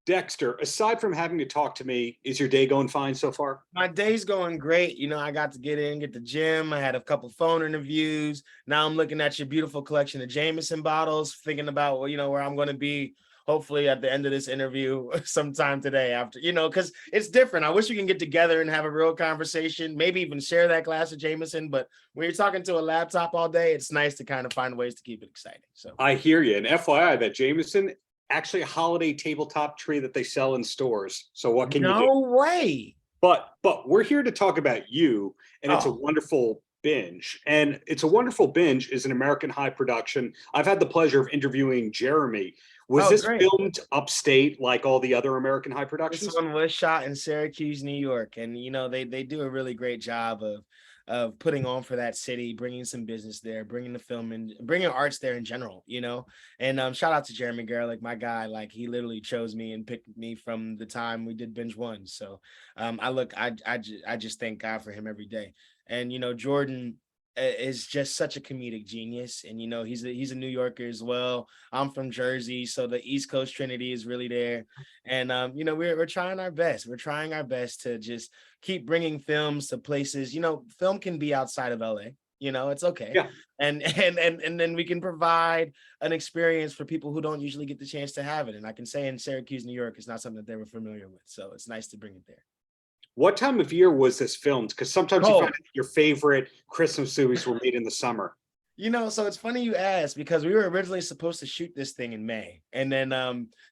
Dexter, aside from having to talk to me, is your day going fine so far? My day's going great. I got to get the gym. I had a couple phone interviews. Now I'm looking at your beautiful collection of Jameson bottles, thinking about, where I'm going to be hopefully at the end of this interview sometime today after, because it's different. I wish we can get together and have a real conversation, maybe even share that glass of Jameson. But when you're talking to a laptop all day, it's nice to kind of find ways to keep it exciting. So I hear you. And FYI, that Jameson, actually a holiday tabletop tree that they sell in stores. So what can you do? no way. But we're here to talk about you, and It's a Oh, Wonderful Binge. And It's a Wonderful Binge is an American high production. I've had the pleasure of interviewing Jeremy. Was this great. filmed upstate like all the other American high This productions? one was shot in Syracuse, New York, and they do a really great job of putting on for that city, bringing some business there, bringing the film and bringing arts there in general. And shout out to Jeremy Garlick, my guy. Like he literally chose me and picked me from the time we did Binge One. So I just thank God for him every day. And Jordan is just such a comedic genius, and he's a New Yorker as well. I'm from Jersey, so the East Coast Trinity is really there. And we're trying our best. We're trying our best to just keep bringing films to places. Film can be outside of LA. It's okay. Yeah. And then we can provide an experience for people who don't usually get the chance to have it. And I can say in Syracuse, New York, it's not something that they were familiar with, so it's nice to bring it there. What time of year was this filmed? Because sometimes you Oh, find out your favorite Christmas movies were made in the summer. So it's funny you asked, because we were originally supposed to shoot this thing in May, and then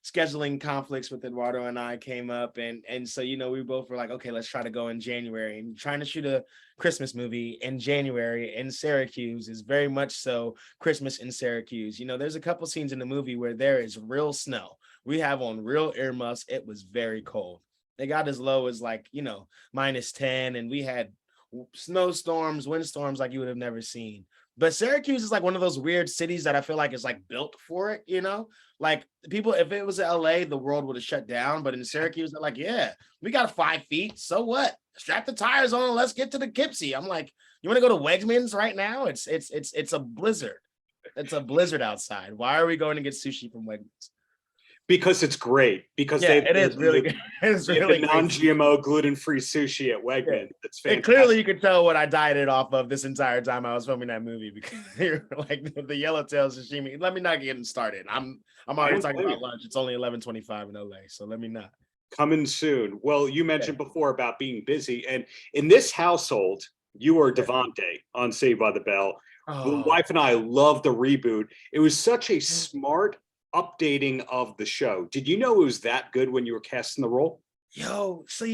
scheduling conflicts with Eduardo and I came up, and so we both were like, okay, let's try to go in January. And trying to shoot a Christmas movie in January in Syracuse is very much so Christmas in Syracuse. There's a couple scenes in the movie where there is real snow. We have on real earmuffs. It was very cold. They got as low as like -10, and we had snowstorms, windstorms like you would have never seen. But Syracuse is like one of those weird cities that I feel like is like built for it. Like people, if it was LA, the world would have shut down. But in Syracuse, they're like, yeah, we got 5 feet. So what? Strap the tires on. Let's get to the Kipsy. I'm like, you want to go to Wegmans right now? It's a blizzard. It's a blizzard outside. Why are we going to get sushi from Wegmans? Because it's great. Because Yeah, it is really good. It's they have really the great. non-GMO gluten-free sushi at Yeah. Wegmans. It's And fantastic. clearly you could tell what I dieted off of this entire time I was filming that movie, because you're like the yellowtail sashimi. Let me not get started. I'm already talking about lunch. It's only 11:25 in LA, so let me not. Coming soon. Well, you Yeah. mentioned before about being busy, and in this household, you are Yeah. Devante on Saved by the Bell. The Oh, wife and I love the reboot. It was such a smart updating of the show. Did you know it was that good when you were casting the role? yo, so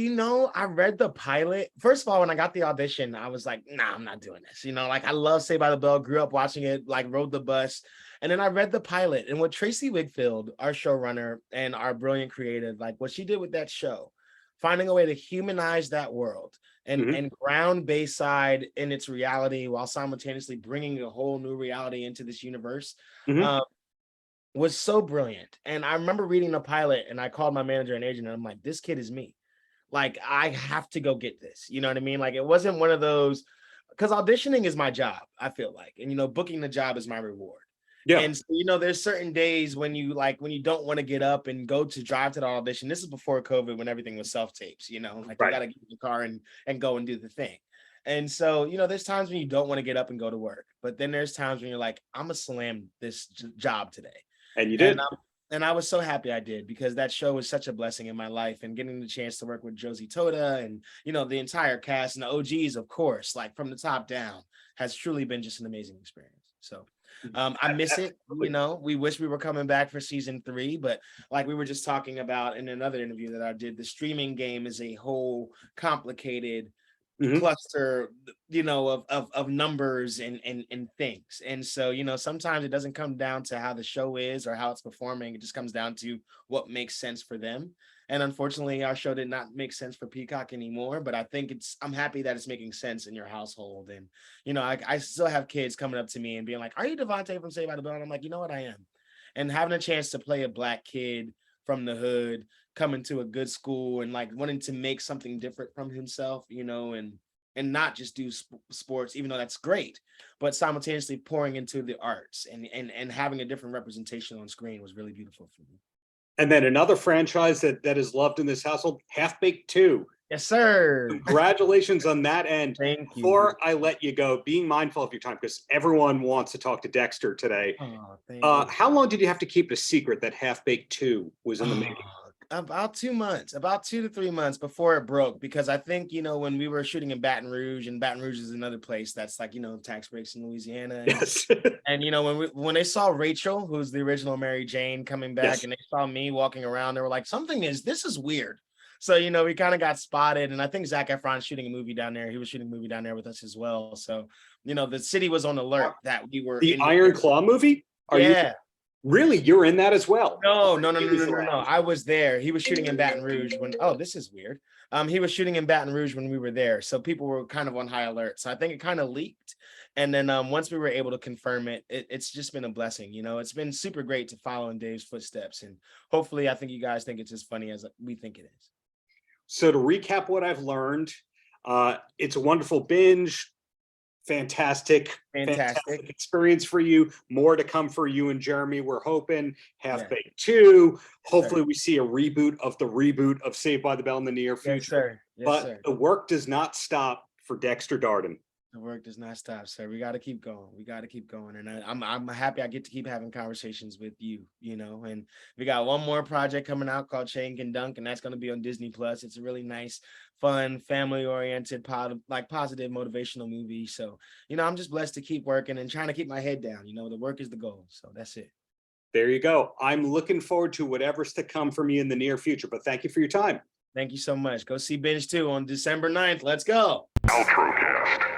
I read the pilot. First of all, when I got the audition, I was like, nah, I'm not doing this. Like I love Saved by the Bell, grew up watching it, like rode the bus. And then I read the pilot, and what Tracy Wigfield, our showrunner and our brilliant creative, like what she did with that show, finding a way to humanize that world and Mhm. and ground Bayside in its reality while simultaneously bringing a whole new reality into this universe. Mhm. Um, was so brilliant. And I remember reading the pilot, and I called my manager and agent, and I'm like, this kid is me. Like, I have to go get this. You know what I mean? Like, it wasn't one of those, because auditioning is my job, I feel like. And, booking the job is my reward. Yeah. And so, there's certain days when you don't want to get up and go to drive to the audition. This is before COVID, when everything was self-tapes, like you Right. got to get in the car and go and do the thing. And so, there's times when you don't want to get up and go to work, but then there's times when you're like, I'm gonna slam this job today. And you And did. and I was so happy I did, because that show was such a blessing in my life, and getting the chance to work with Josie Toda and the entire cast and the OGs, of course, like from the top down, has truly been just an amazing experience. So I miss it. Absolutely. We wish we were coming back for season 3, but like we were just talking about in another interview that I did, the streaming game is a whole complicated Mhm. cluster, of numbers and things. And so, sometimes it doesn't come down to how the show is or how it's performing. It just comes down to what makes sense for them. And unfortunately, our show did not make sense for Peacock anymore, but I think I'm happy that it's making sense in your household. And, I still have kids coming up to me and being like, are you Devante from Saved by the Bell? And I'm like, you know what, I am. And having a chance to play a Black kid from the hood, coming to a good school, and like wanting to make something different from himself, and not just do sports, even though that's great, but simultaneously pouring into the arts and having a different representation on screen was really beautiful for me. And then another franchise that is loved in this household, Half-Baked 2. Yes, sir. Congratulations on that end. Thank you. Before I let you go, being mindful of your time, because everyone wants to talk to Dexter today. Oh, thank you. How long did you have to keep it a secret that Half-Baked 2 was in the making? About 2 months, about 2 to 3 months before it broke, because I think, when we were shooting in Baton Rouge, and Baton Rouge is another place that's like, tax breaks in Louisiana. And, Yes. and when they saw Rachel, who's the original Mary Jane, coming back, Yes. and they saw me walking around, they were like, this is weird. So, we kind of got spotted. And I think Zac Efron's shooting a movie down there. He was shooting a movie down there with us as well. So, the city was on alert that we were The Iron Claw movie? Yeah. Really? You're in that as well? No. I was there. He was shooting in Baton Rouge this is weird. He was shooting in Baton Rouge when we were there. So people were kind of on high alert. So I think it kind of leaked. And then once we were able to confirm it, it's just been a blessing. It's been super great to follow in Dave's footsteps. And hopefully I think you guys think it's as funny as we think it is. So to recap what I've learned, it's a wonderful binge. Fantastic experience for you. More to come for you and Jeremy. We're hoping Half-Baked 2. Hopefully we see a reboot of Saved by the Bell in the near future. Yes, sir. Yes, but sir. the work does not stop for Dexter Darden. The work does not stop, sir. We got to keep going. And I'm happy I get to keep having conversations with you, and we got one more project coming out called Shank and Dunk, and that's going to be on Disney Plus. It's a really nice, fun, family oriented, positive, motivational movie. So, I'm just blessed to keep working and trying to keep my head down. The work is the goal. So that's it. There you go. I'm looking forward to whatever's to come from you in the near future, but thank you for your time. Thank you so much. Go see Binge 2 on December 9th. Let's go. Paltrocast.